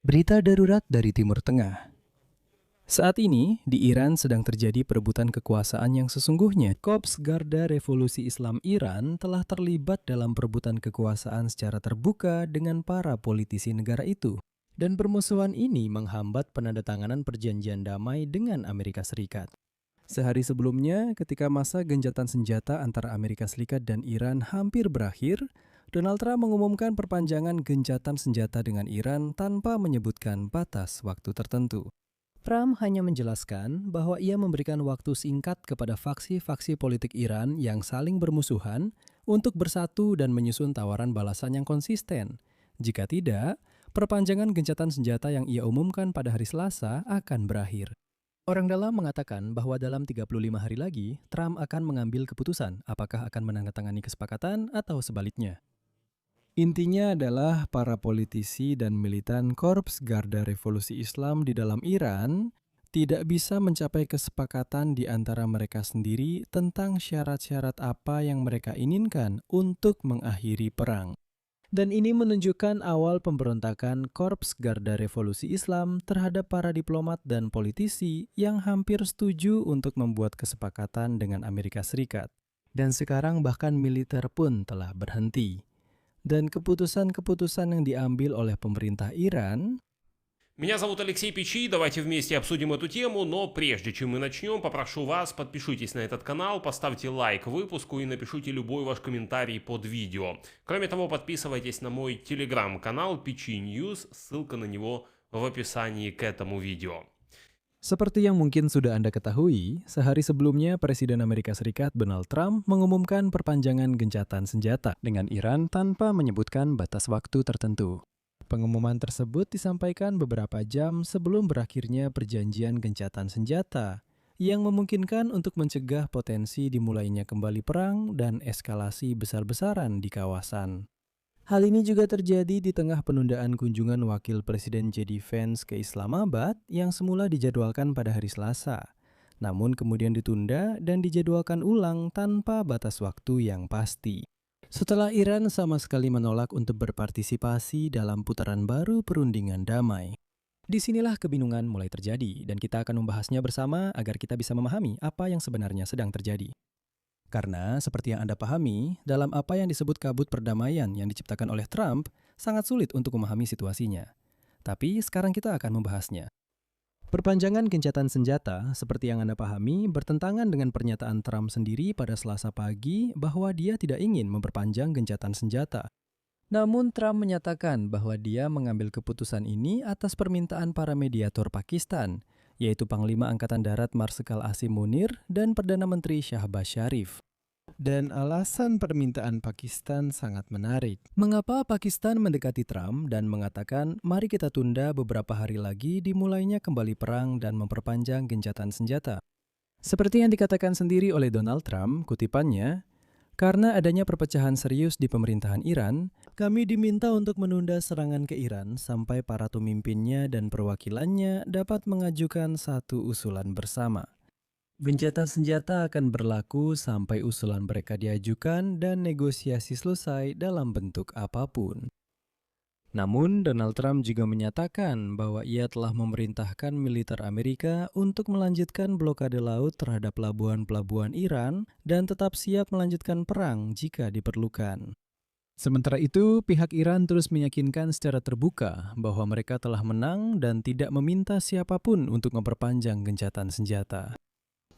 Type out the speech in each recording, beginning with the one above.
Berita darurat dari Timur Tengah. Saat ini, di Iran sedang terjadi perebutan kekuasaan yang sesungguhnya. Korps Garda Revolusi Islam Iran telah terlibat dalam perebutan kekuasaan secara terbuka dengan para politisi negara itu. Dan permusuhan ini menghambat penandatanganan perjanjian damai dengan Amerika Serikat. Sehari sebelumnya, ketika masa gencatan senjata antara Amerika Serikat dan Iran hampir berakhir, Donald Trump mengumumkan perpanjangan gencatan senjata dengan Iran tanpa menyebutkan batas waktu tertentu. Trump hanya menjelaskan bahwa ia memberikan waktu singkat kepada faksi-faksi politik Iran yang saling bermusuhan untuk bersatu dan menyusun tawaran balasan yang konsisten. Jika tidak, perpanjangan gencatan senjata yang ia umumkan pada hari Selasa akan berakhir. Orang dalam mengatakan bahwa dalam 35 hari lagi, Trump akan mengambil keputusan apakah akan menandatangani kesepakatan atau sebaliknya. Intinya adalah para politisi dan militan Korps Garda Revolusi Islam di dalam Iran tidak bisa mencapai kesepakatan di antara mereka sendiri tentang syarat-syarat apa yang mereka inginkan untuk mengakhiri perang. Dan ini menunjukkan awal pemberontakan Korps Garda Revolusi Islam terhadap para diplomat dan politisi yang hampir setuju untuk membuat kesepakatan dengan Amerika Serikat. Dan sekarang bahkan militer pun telah berhenti. Dan keputusan-keputusan yang diambil oleh pemerintah Iran. Меня зовут Алексей Пичи, давайте вместе обсудим эту тему, но прежде чем мы начнем, попрошу вас, подпишитесь на этот канал, поставьте лайк выпуску и напишите любой ваш комментарий под видео. Кроме того, подписывайтесь на мой телеграм-канал Пичи News, ссылка на него в описании к этому видео. Seperti yang mungkin sudah Anda ketahui, sehari sebelumnya Presiden Amerika Serikat Donald Trump mengumumkan perpanjangan gencatan senjata dengan Iran tanpa menyebutkan batas waktu tertentu. Pengumuman tersebut disampaikan beberapa jam sebelum berakhirnya perjanjian gencatan senjata, yang memungkinkan untuk mencegah potensi dimulainya kembali perang dan eskalasi besar-besaran di kawasan. Hal ini juga terjadi di tengah penundaan kunjungan Wakil Presiden J.D. Vance ke Islamabad yang semula dijadwalkan pada hari Selasa, namun kemudian ditunda dan dijadwalkan ulang tanpa batas waktu yang pasti. Setelah Iran sama sekali menolak untuk berpartisipasi dalam putaran baru perundingan damai. Disinilah kebingungan mulai terjadi dan kita akan membahasnya bersama agar kita bisa memahami apa yang sebenarnya sedang terjadi. Karena, seperti yang Anda pahami, dalam apa yang disebut kabut perdamaian yang diciptakan oleh Trump, sangat sulit untuk memahami situasinya. Tapi, sekarang kita akan membahasnya. Perpanjangan gencatan senjata, seperti yang Anda pahami, bertentangan dengan pernyataan Trump sendiri pada Selasa pagi bahwa dia tidak ingin memperpanjang gencatan senjata. Namun, Trump menyatakan bahwa dia mengambil keputusan ini atas permintaan para mediator Pakistan, yaitu Panglima Angkatan Darat Marsikal Asim Munir dan Perdana Menteri Shahbaz Sharif. Dan alasan permintaan Pakistan sangat menarik. Mengapa Pakistan mendekati Trump dan mengatakan, mari kita tunda beberapa hari lagi dimulainya kembali perang dan memperpanjang gencatan senjata? Seperti yang dikatakan sendiri oleh Donald Trump, kutipannya, karena adanya perpecahan serius di pemerintahan Iran, kami diminta untuk menunda serangan ke Iran sampai para pemimpinnya dan perwakilannya dapat mengajukan satu usulan bersama. Gencatan senjata akan berlaku sampai usulan mereka diajukan dan negosiasi selesai dalam bentuk apapun. Namun, Donald Trump juga menyatakan bahwa ia telah memerintahkan militer Amerika untuk melanjutkan blokade laut terhadap pelabuhan-pelabuhan Iran dan tetap siap melanjutkan perang jika diperlukan. Sementara itu, pihak Iran terus meyakinkan secara terbuka bahwa mereka telah menang dan tidak meminta siapapun untuk memperpanjang gencatan senjata.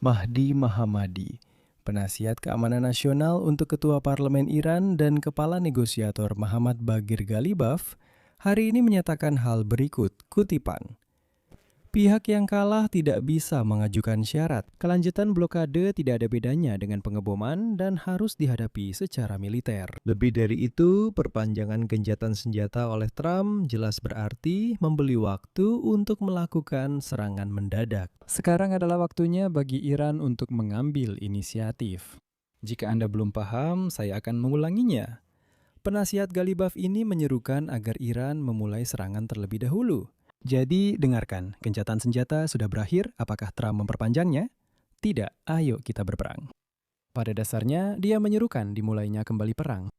Mahdi Mahamadi, penasihat keamanan nasional untuk Ketua Parlemen Iran dan Kepala Negosiator Muhammad Baghir Ghalibaf, hari ini menyatakan hal berikut, kutipan. Pihak yang kalah tidak bisa mengajukan syarat. Kelanjutan blokade tidak ada bedanya dengan pengeboman dan harus dihadapi secara militer. Lebih dari itu, perpanjangan gencatan senjata oleh Trump jelas berarti membeli waktu untuk melakukan serangan mendadak. Sekarang adalah waktunya bagi Iran untuk mengambil inisiatif. Jika Anda belum paham, saya akan mengulanginya. Penasihat Ghalibaf ini menyerukan agar Iran memulai serangan terlebih dahulu. Jadi, dengarkan, gencatan senjata sudah berakhir, apakah Trump memperpanjangnya? Tidak, ayo kita berperang. Pada dasarnya, dia menyerukan dimulainya kembali perang.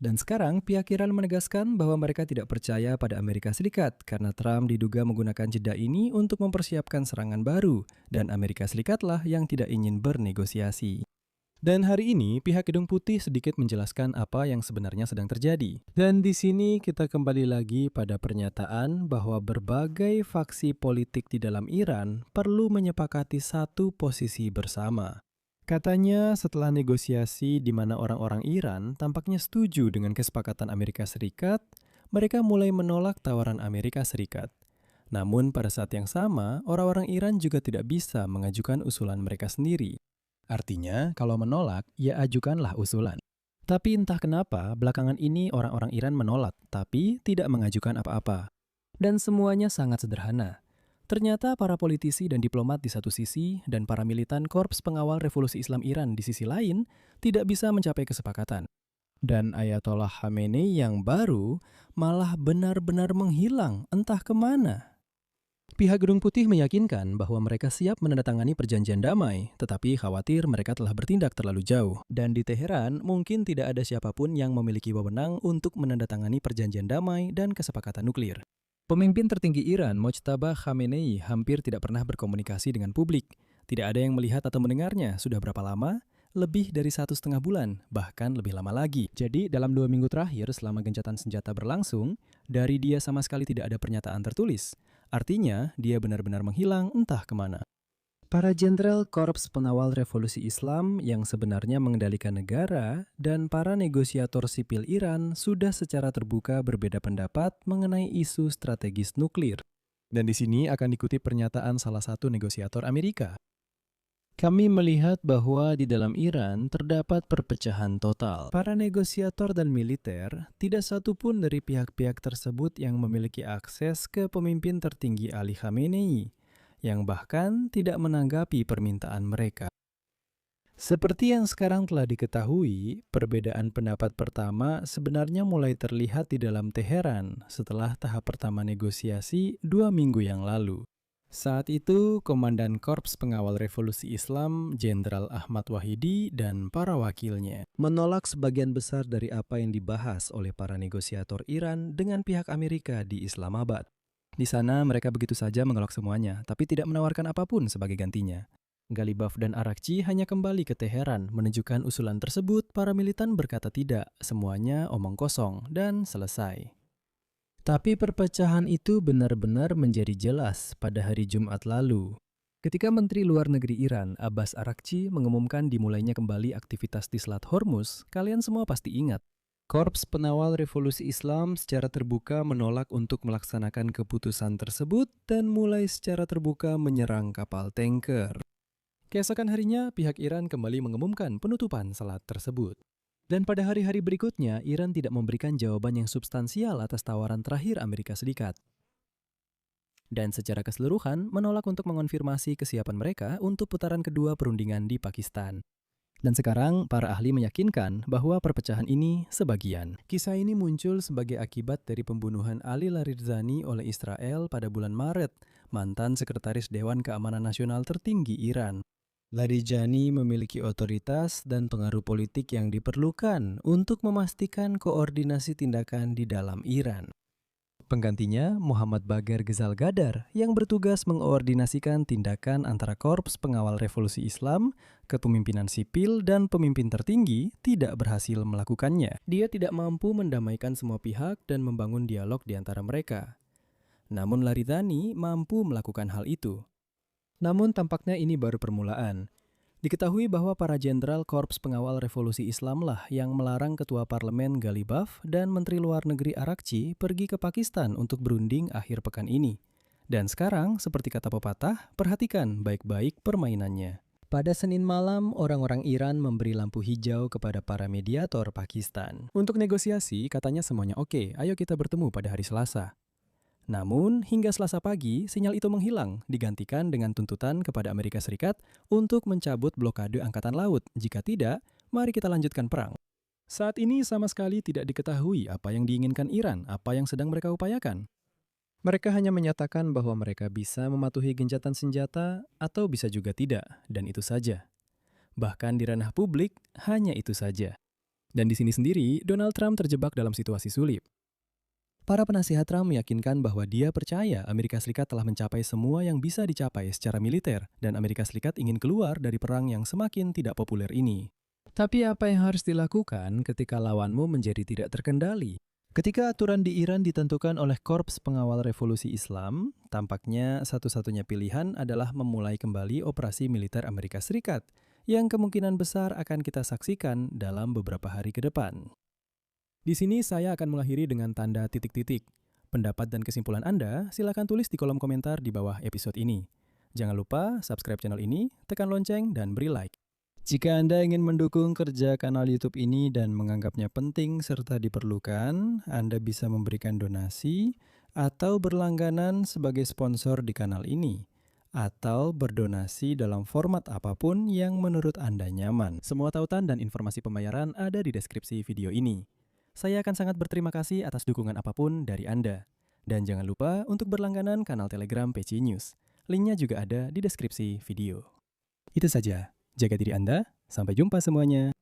Dan sekarang pihak Iran menegaskan bahwa mereka tidak percaya pada Amerika Serikat karena Trump diduga menggunakan jeda ini untuk mempersiapkan serangan baru dan Amerika Serikatlah yang tidak ingin bernegosiasi. Dan hari ini pihak Gedung Putih sedikit menjelaskan apa yang sebenarnya sedang terjadi. Dan di sini kita kembali lagi pada pernyataan bahwa berbagai faksi politik di dalam Iran perlu menyepakati satu posisi bersama. Katanya setelah negosiasi di mana orang-orang Iran tampaknya setuju dengan kesepakatan Amerika Serikat, mereka mulai menolak tawaran Amerika Serikat. Namun pada saat yang sama, orang-orang Iran juga tidak bisa mengajukan usulan mereka sendiri. Artinya, kalau menolak, ya ajukanlah usulan. Tapi entah kenapa, belakangan ini orang-orang Iran menolak, tapi tidak mengajukan apa-apa. Dan semuanya sangat sederhana. Ternyata para politisi dan diplomat di satu sisi dan para militan Korps Pengawal Revolusi Islam Iran di sisi lain tidak bisa mencapai kesepakatan. Dan Ayatollah Khamenei yang baru malah benar-benar menghilang entah kemana. Pihak Gedung Putih meyakinkan bahwa mereka siap menandatangani perjanjian damai, tetapi khawatir mereka telah bertindak terlalu jauh. Dan di Teheran, mungkin tidak ada siapapun yang memiliki wewenang untuk menandatangani perjanjian damai dan kesepakatan nuklir. Pemimpin tertinggi Iran, Mojtaba Khamenei, hampir tidak pernah berkomunikasi dengan publik. Tidak ada yang melihat atau mendengarnya. Sudah berapa lama? Lebih dari 1,5 bulan, bahkan lebih lama lagi. Jadi, dalam 2 minggu terakhir selama gencatan senjata berlangsung, dari dia sama sekali tidak ada pernyataan tertulis. Artinya, dia benar-benar menghilang entah kemana. Para jenderal Korps Pengawal Revolusi Islam yang sebenarnya mengendalikan negara dan para negosiator sipil Iran sudah secara terbuka berbeda pendapat mengenai isu strategis nuklir. Dan di sini akan dikutip pernyataan salah satu negosiator Amerika. Kami melihat bahwa di dalam Iran terdapat perpecahan total. Para negosiator dan militer, tidak satu pun dari pihak-pihak tersebut yang memiliki akses ke pemimpin tertinggi Ali Khamenei, yang bahkan tidak menanggapi permintaan mereka. Seperti yang sekarang telah diketahui, perbedaan pendapat pertama sebenarnya mulai terlihat di dalam Teheran setelah tahap pertama negosiasi 2 minggu yang lalu. Saat itu, Komandan Korps Pengawal Revolusi Islam, Jenderal Ahmad Wahidi dan para wakilnya menolak sebagian besar dari apa yang dibahas oleh para negosiator Iran dengan pihak Amerika di Islamabad. Di sana mereka begitu saja menolak semuanya, tapi tidak menawarkan apapun sebagai gantinya. Ghalibaf dan Arakci hanya kembali ke Teheran menunjukkan usulan tersebut. Para militan berkata tidak, semuanya omong kosong, dan selesai. Tapi perpecahan itu benar-benar menjadi jelas pada hari Jumat lalu. Ketika Menteri Luar Negeri Iran, Abbas Arakci, mengumumkan dimulainya kembali aktivitas di Selat Hormuz, kalian semua pasti ingat. Korps Pengawal Revolusi Islam secara terbuka menolak untuk melaksanakan keputusan tersebut dan mulai secara terbuka menyerang kapal tanker. Keesokan harinya, pihak Iran kembali mengumumkan penutupan selat tersebut. Dan pada hari-hari berikutnya, Iran tidak memberikan jawaban yang substansial atas tawaran terakhir Amerika Serikat. Dan secara keseluruhan, menolak untuk mengonfirmasi kesiapan mereka untuk putaran kedua perundingan di Pakistan. Dan sekarang, para ahli meyakinkan bahwa perpecahan ini sebagian. Kisah ini muncul sebagai akibat dari pembunuhan Ali Larijani oleh Israel pada bulan Maret, mantan Sekretaris Dewan Keamanan Nasional tertinggi Iran. Larijani memiliki otoritas dan pengaruh politik yang diperlukan untuk memastikan koordinasi tindakan di dalam Iran. Penggantinya, Muhammad Bagher Ghazal Ghadar, yang bertugas mengoordinasikan tindakan antara Korps Pengawal Revolusi Islam, kepemimpinan sipil, dan pemimpin tertinggi, tidak berhasil melakukannya. Dia tidak mampu mendamaikan semua pihak dan membangun dialog di antara mereka. Namun Larijani mampu melakukan hal itu. Namun tampaknya ini baru permulaan. Diketahui bahwa para jenderal Korps Pengawal Revolusi Islamlah yang melarang Ketua Parlemen Ghalibaf dan Menteri Luar Negeri Arakci pergi ke Pakistan untuk berunding akhir pekan ini. Dan sekarang, seperti kata pepatah, perhatikan baik-baik permainannya. Pada Senin malam, orang-orang Iran memberi lampu hijau kepada para mediator Pakistan. Untuk negosiasi, katanya semuanya oke, ayo kita bertemu pada hari Selasa. Namun, hingga Selasa pagi, sinyal itu menghilang, digantikan dengan tuntutan kepada Amerika Serikat untuk mencabut blokade Angkatan Laut. Jika tidak, mari kita lanjutkan perang. Saat ini sama sekali tidak diketahui apa yang diinginkan Iran, apa yang sedang mereka upayakan. Mereka hanya menyatakan bahwa mereka bisa mematuhi gencatan senjata atau bisa juga tidak, dan itu saja. Bahkan di ranah publik, hanya itu saja. Dan di sini sendiri, Donald Trump terjebak dalam situasi sulit. Para penasihat Trump meyakinkan bahwa dia percaya Amerika Serikat telah mencapai semua yang bisa dicapai secara militer dan Amerika Serikat ingin keluar dari perang yang semakin tidak populer ini. Tapi apa yang harus dilakukan ketika lawanmu menjadi tidak terkendali? Ketika aturan di Iran ditentukan oleh Korps Pengawal Revolusi Islam, tampaknya satu-satunya pilihan adalah memulai kembali operasi militer Amerika Serikat, yang kemungkinan besar akan kita saksikan dalam beberapa hari ke depan. Di sini saya akan mengakhiri dengan tanda titik-titik. Pendapat dan kesimpulan Anda silakan tulis di kolom komentar di bawah episode ini. Jangan lupa subscribe channel ini, tekan lonceng, dan beri like. Jika Anda ingin mendukung kerja kanal YouTube ini dan menganggapnya penting serta diperlukan, Anda bisa memberikan donasi atau berlangganan sebagai sponsor di kanal ini, atau berdonasi dalam format apapun yang menurut Anda nyaman. Semua tautan dan informasi pembayaran ada di deskripsi video ini. Saya akan sangat berterima kasih atas dukungan apapun dari Anda. Dan jangan lupa untuk berlangganan kanal Telegram PC News. Linknya juga ada di deskripsi video. Itu saja. Jaga diri Anda. Sampai jumpa semuanya.